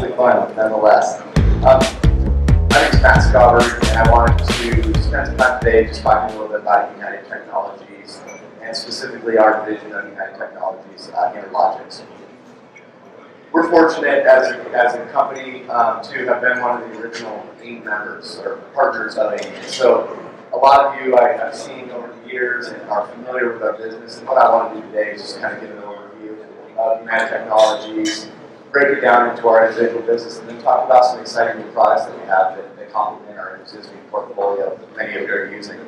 hopefully fun nonetheless. My name is Matt Scobber, and I wanted to spend some time today just talking a little bit about United Technologies, and specifically our division of United Technologies, Interlogix. We're fortunate as a company to have been one of the original AIM members or partners of AIM. So a lot of you I've seen over the years and are familiar with our business. And what I want to do today is just kind of give an overview of United Technologies, break it down into our individual business, and then talk about some exciting new products that we have that complement our existing portfolio that many of you are using.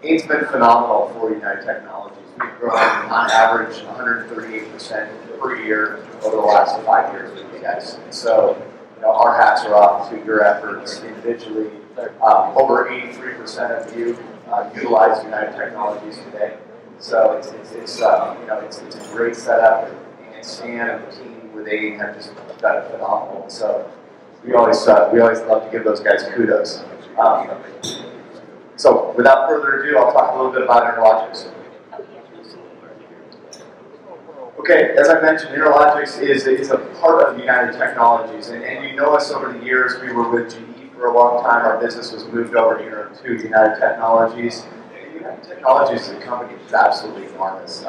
AIM's been phenomenal for United Technologies. We've grown on average 138% per year over the last 5 years with you guys. And so, our hats are off to your efforts individually. Over 83% of you utilize United Technologies today. So it's a great setup, and Stan and the team with AIM have just done it phenomenal. So we always love to give those guys kudos. So without further ado, I'll talk a little bit about Interlogix. Okay, as I mentioned, Interlogix is a part of United Technologies, and you know us over the years. We were with GE for a long time. Our business was moved over here to United Technologies. And United Technologies as a company is absolutely enormous.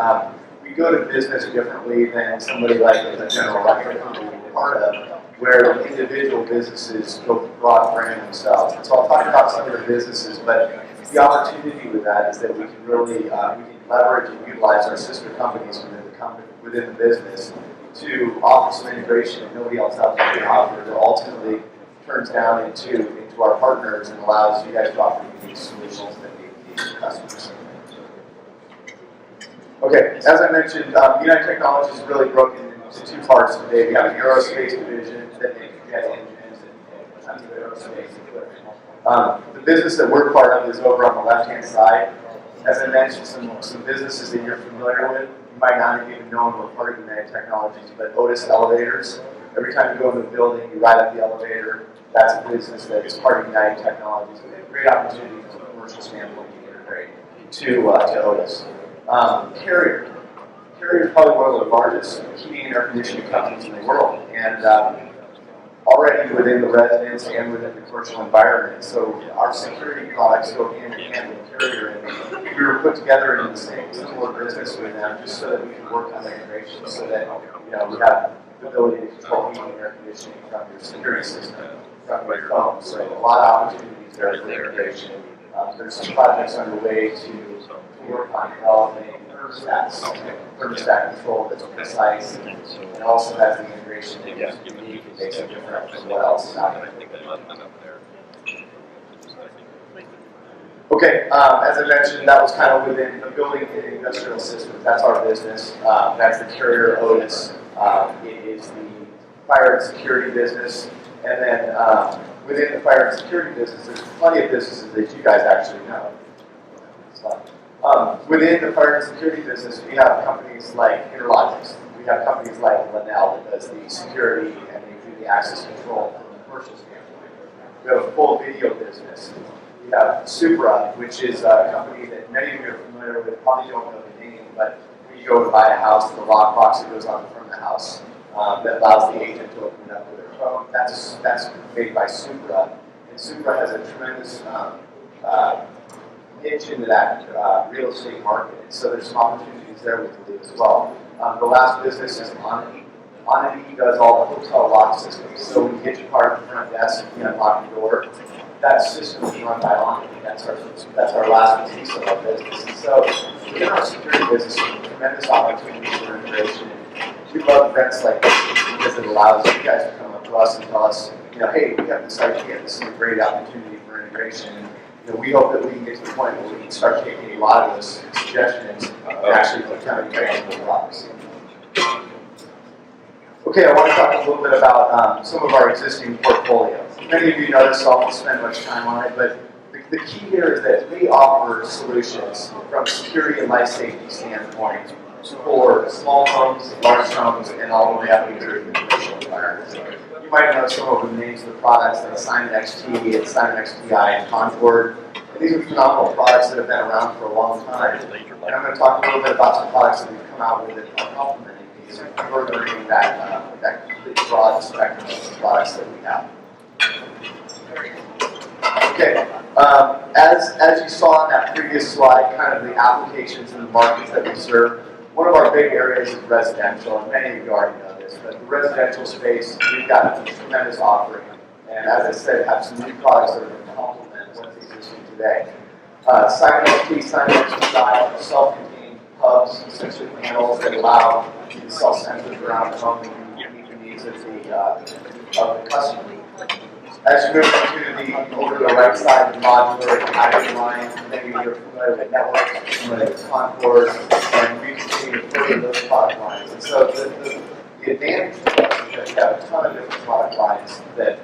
We go to business differently than somebody like the General Electric company we're part of, where individual businesses go broad brand themselves. And so I'll talk about some of the businesses, but the opportunity with that is that we can really leverage and utilize our sister companies within the business to offer some integration that nobody else out there can offer, that ultimately turns down into our partners and allows you guys to offer unique solutions that meet the customers. Okay, as I mentioned, United Technologies is really broken into two parts today. We have an aerospace division that makes jet engines and tons of aerospace equipment. The business that we're part of is over on the left-hand side. As I mentioned, some businesses that you're familiar with. You might not have even known we're part of United Technologies, but Otis Elevators. Every time you go into a building, you ride up the elevator. That's a business that is part of United Technologies. We have a great opportunity from a commercial standpoint to integrate to Otis. Carrier is probably one of the largest heating and air conditioning companies in the world, and already within the residence and within the commercial environment. So our security products go hand in hand with Carrier, and we were put together in the same similar business with them just so that we can work on integration, so that we have the ability to control heating and air conditioning from your security system, from your phone. So a lot of opportunities there for integration. There's some projects underway to work on developing thermostat control that's precise, and also has the integration that is unique and makes it different from what else is out there. Okay, as I mentioned, that was kind of within the building and industrial systems. That's our business. That's the Carrier Otis. It is the fire and security business. And then within the fire and security business, there's plenty of businesses that you guys actually know. Within the fire and security business, we have companies like Interlogix. We have companies like Linnell that does the security and they do the access control from the commercial standpoint. We have a full video business. We have Supra, which is a company that many of you are familiar with, probably don't know the name, but when you go to buy a house, the lockbox that goes on the front of the house that allows the agent to open it up with their phone, that's made by Supra. And Supra has a tremendous niche into that real estate market. So there's some opportunities there we believe as well. The last business is Onity. Onity does all the hotel lock systems. So when you get your car at the front desk, you unlock the door. That system is run by Onity. That's our last piece of our business. And so within our security business, there's tremendous opportunities for integration. We love events like this because it allows you guys to come up to us and tell us, hey, we have this idea. This is a great opportunity for integration. We hope that we can get to the point where we can start taking a lot of those suggestions and actually becoming tangible products. Okay, I want to talk a little bit about some of our existing portfolio. Many of you know this, so I won't spend much time on it, but the key here is that we offer solutions from a security and life safety standpoint for small homes, large homes, and all the way up into the commercial environment. You might know some of the names of the products like Simon XT and Simon XTI and Concord. And these are phenomenal products that have been around for a long time. And I'm going to talk a little bit about some products that we've come out with that are complementing these and furthering that complete broad spectrum of products that we have. Okay, as you saw on that previous slide, kind of the applications and the markets that we serve, one of our big areas is residential, and many of you already know this, but the residential space, we've got a tremendous offering. And as I said, have some new products that are going to complement what's existing today. Sign-in, style, self-contained hubs, essentially panels that allow you to sell sensors around the home and meet the needs of the customer. As you move over to the right side, the modular hybrid line, many of you are familiar with networks, familiar with Concord, and we continue to further those product lines. And so the advantage of that is that we have a ton of different product lines that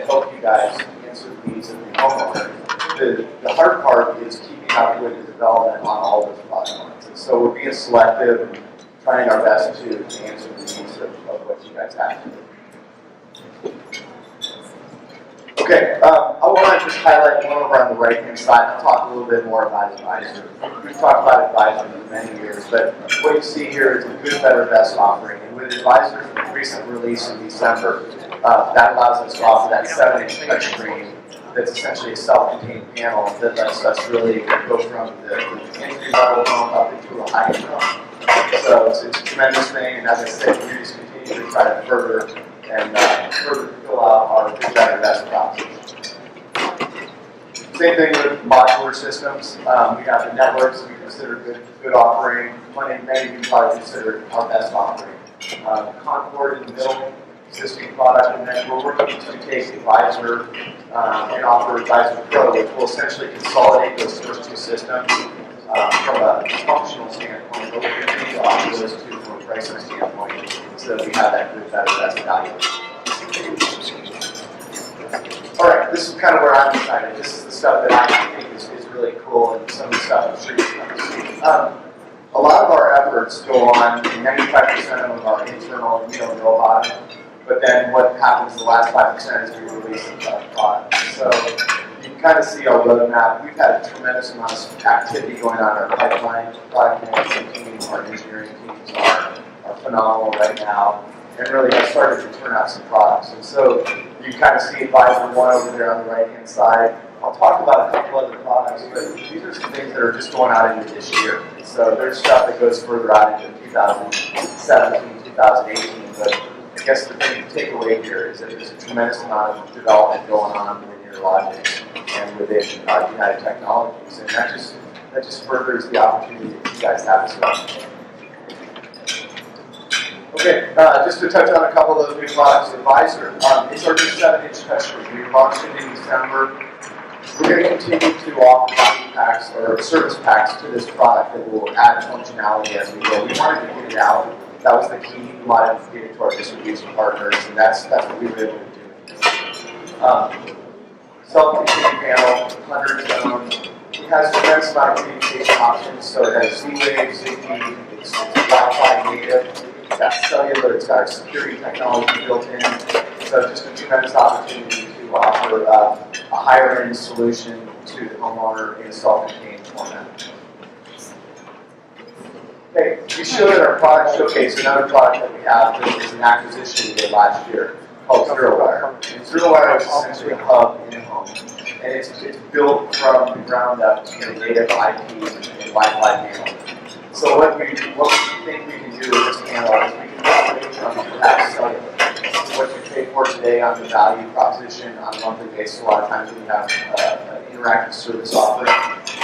help you guys answer the needs of the homeowner. The hard part is keeping up with the development on all those product lines. And so we're being selective and trying our best to answer the needs of what you guys have. Okay, I want to just highlight one over on the right-hand side. I'll talk a little bit more about Advisor. We've talked about Advisor for many years, but what you see here is a good, better, best offering. And with Advisor's recent release in December, that allows us to offer that 7-inch touchscreen that's essentially a self-contained panel that lets us really go from the entry-level home up into a high-end home. So it's a tremendous thing, and as I said, we just continue to try to further fill out our good, better, best proposition. Same thing with modular systems. We have the networks we consider good offering. Many of you probably consider our best offering. Concord in the middle, existing product, and then we're working to take Advisor and offer Advisor Pro, which will essentially consolidate those first two systems from a functional standpoint, but we're going to offer those two from a pricing standpoint so that we have that good, better, best value. All right, this is kind of where I'm excited. This is the stuff that I think is really cool, and some of the stuff I'm sure you're going to see. A lot of our efforts go on, 95% of them are internal, and we don't know about them. But then what happens the last 5% is we release the product. So you can kind of see our roadmap. We've had a tremendous amount of activity going on in our pipeline. Product management team, our engineering teams are phenomenal right now, and really have started to turn out some products. And so you kind of see Advisor 1 over there on the right-hand side. I'll talk about a couple other products, but these are some things that are just going out into this year. So there's stuff that goes further out into 2017, 2018, but I guess the big takeaway here is that there's a tremendous amount of development going on within Interlogix and within United Technologies, and that just furthers the opportunity that you guys have as well. Okay, just to touch on a couple of those new products. Advisor, it's our new 7-inch touchscreen. We launched it in December. We're going to continue to offer value packs or service packs to this product that will add functionality as we go. We wanted to get it out. That was the key. We wanted to get it to our distribution partners, and that's what we were able to do. Self-contained panel, 100 zones. It has a tremendous amount of communication options, so it has Z-Wave, Zigbee, it's Wi-Fi native, it's got cellular, it's got security technology built in, so just a tremendous opportunity to offer a higher-end solution to the homeowner in a self-contained format. Okay, we showed at our product showcase another product that we have that is an acquisition we did last year called ZeroWire. And ZeroWire is essentially a hub in a home, and it's built from the ground up to a native IP and Wi-Fi panel. So what we think we can do with this panel is we can operate from perhaps cellular. What you pay for today on the value proposition on a monthly basis, a lot of times when you have an interactive service offering,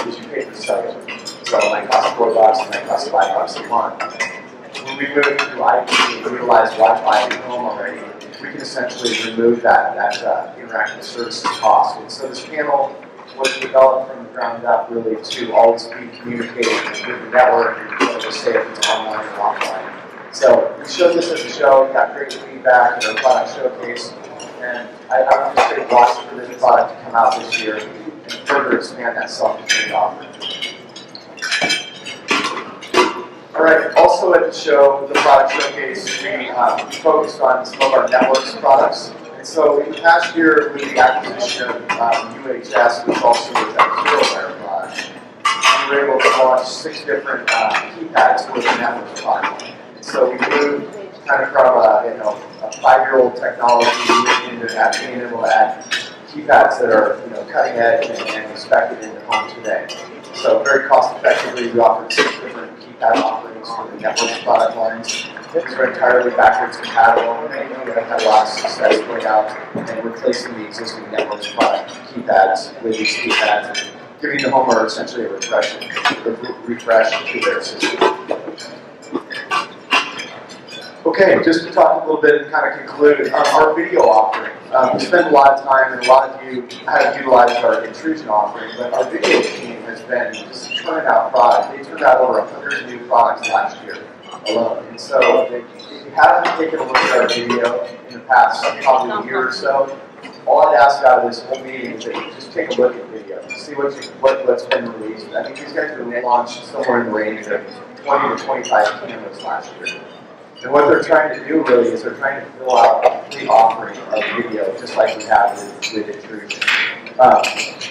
is you pay for cellular. So it might cost $4, it might cost $5 a month. When we move to IP and utilize Wi-Fi in the home already, we can essentially remove that interactive services cost. And so this panel was developed from the ground up really to always be communicating with the network and whether say if it's online or offline. So we showed this at the show, we got great feedback in our product showcase, and I would just say watch for this product to come out this year and further expand that self-contained offering. All right, also at the show, the product showcase, we focused on some of our networks products. And so in the past year, with the acquisition of UHS, which also was at Zero Garage, we were able to launch 6 different keypads for the network platform. And so we moved kind of from a 5-year-old technology into being able to add keypads that are cutting edge and expected in the home today. So very cost effectively, we offered 6 different keypad offerings for the network product lines. These are entirely backwards compatible. Many of you have had a lot of success going out and replacing the existing network product keypads with these keypads and giving the homeowner essentially a refresh to their system. Okay, just to talk a little bit and kind of conclude our video offering. We spend a lot of time, and a lot of you have utilized our intrusion offering, but our video team has been just churning out product. They turned out over 100 new products last year alone. And so if you haven't taken a look at our video in the past probably a year or so, all I'd ask out of this whole meeting is that you just take a look at video, see what's been released. I think these guys have launched somewhere in the range of 20 to 25 cameras last year. And what they're trying to do really is they're trying to fill out a complete offering of video, just like we have with intrusion.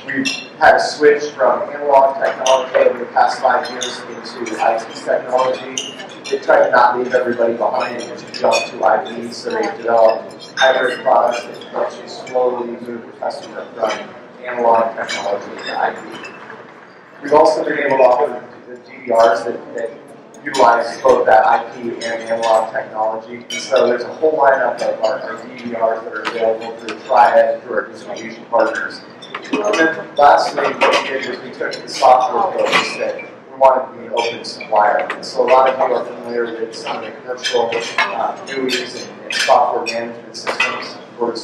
We've had a switch from analog technology over the past 5 years into IP technology. They tried to not leave everybody behind and just jump to IP, so they developed hybrid products that help you slowly move the customer from analog technology to IP. We've also been able to offer the DVRs that utilize both that IP and analog technology. And so there's a whole lineup of our DVRs that are available through Triad, through our distribution partners. And then lastly, what we did was we took the software focus that we wanted to be an open supplier. And so a lot of you are familiar with some of the commercial GUIs and software management systems for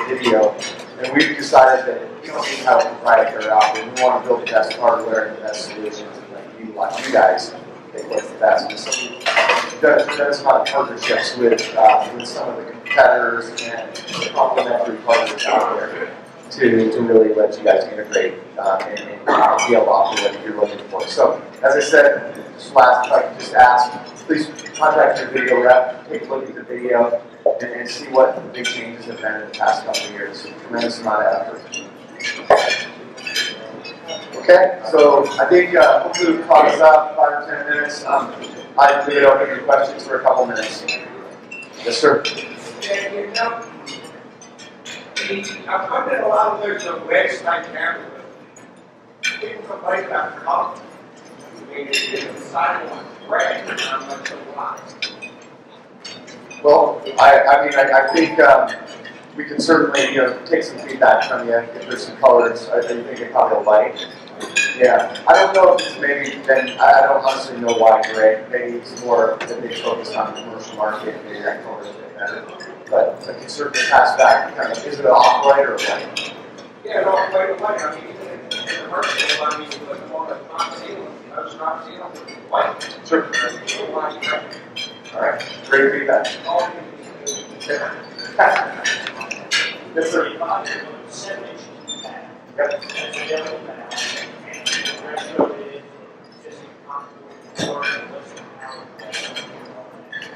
video. And we've decided that we don't need to have a proprietary offering. We want to build the best hardware and the best solutions that you guys think what's the best. And so we've done some other partnerships with some of the competitors and the complementary partners out there to really let you guys integrate and be able to offer what you're looking for. So, as I said, just last, if I could just ask, please contact your video rep, take a look at the video, and see what the big changes have been in the past couple of years. Tremendous amount of effort. Okay, so I think hopefully we've caught us up 5 or 10 minutes. I'd leave it open to questions for a couple minutes. Yes, sir. Yeah, I've found that a lot of those website cameras, people complain about the color. I mean, it's decided on red, and I'm not sure why. Well, I think we can certainly take some feedback from you if there's some colors I think you probably like. Yeah, I don't know if it's maybe then I don't honestly know why gray. Maybe it's more that they focus on the commercial market. Maybe that color is a bit better. But I can certainly pass back kind of, is it an off-white or white? Yeah, an off-white or white. I mean, even in the commercial, I mean, you put them on a front ceiling. Those front ceilings are white. Sure. All right. Great feedback. Yes, sir.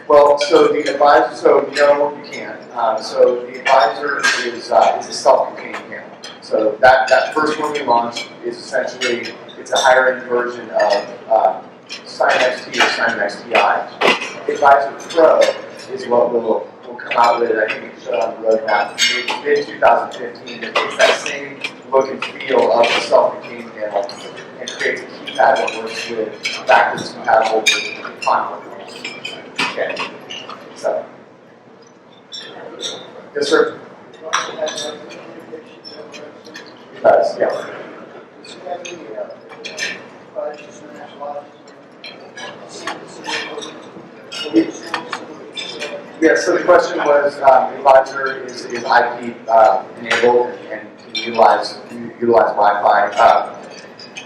Well, so the advisor, so no, you can't. So the advisor is a self-contained camera. So that first one we launched is essentially, it's a higher end version of Sign XT or Sign XTI. Advisor Pro is what we'll come out with. I think it's on the roadmap mid 2015. It takes that same look and feel of the self-contained panel and creates a keypad that works with backwards compatible with contour. Okay. So. Yes, sir. It does, yeah. Yeah, so the question was, the advisor is IP enabled and can utilize Wi-Fi.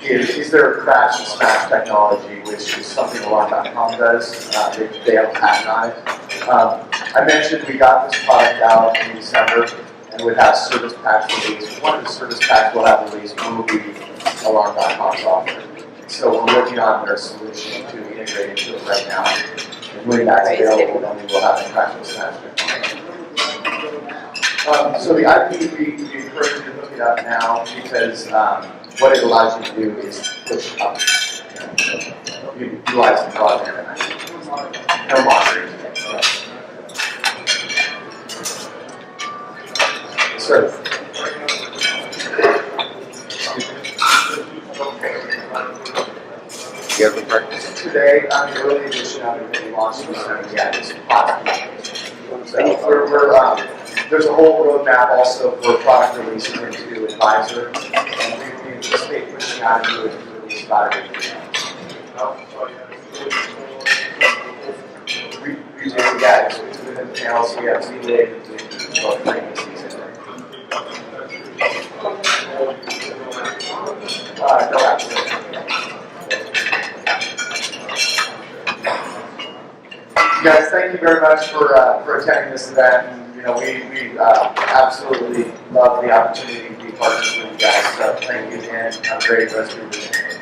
Is there a crash and smash technology, which is something Alarm.com does? They have a patent on it. I mentioned we got this product out in December, and we have service packs released. One of the service packs we'll have released will be Alarm.com software. So we're working on their solution to integrate into it right now. And when that's available, then we will have the crash and smash technology. So the IP, we encourage you to look it up now because what it allows you to do is push up. You utilize the broadband and no monitoring. Sir. You have the breakfast? Today, the early edition of it that we launched was it's possible. So there's a whole roadmap also for product releases into Advisor, and we anticipate pushing out into a release about it. We do, yeah, it's within the panels, we have ZLA and both frequencies in there. No, absolutely. Guys, thank you very much for attending this event. And, we absolutely love the opportunity to be partners with you guys. So thank you again. Have a great rest of your week.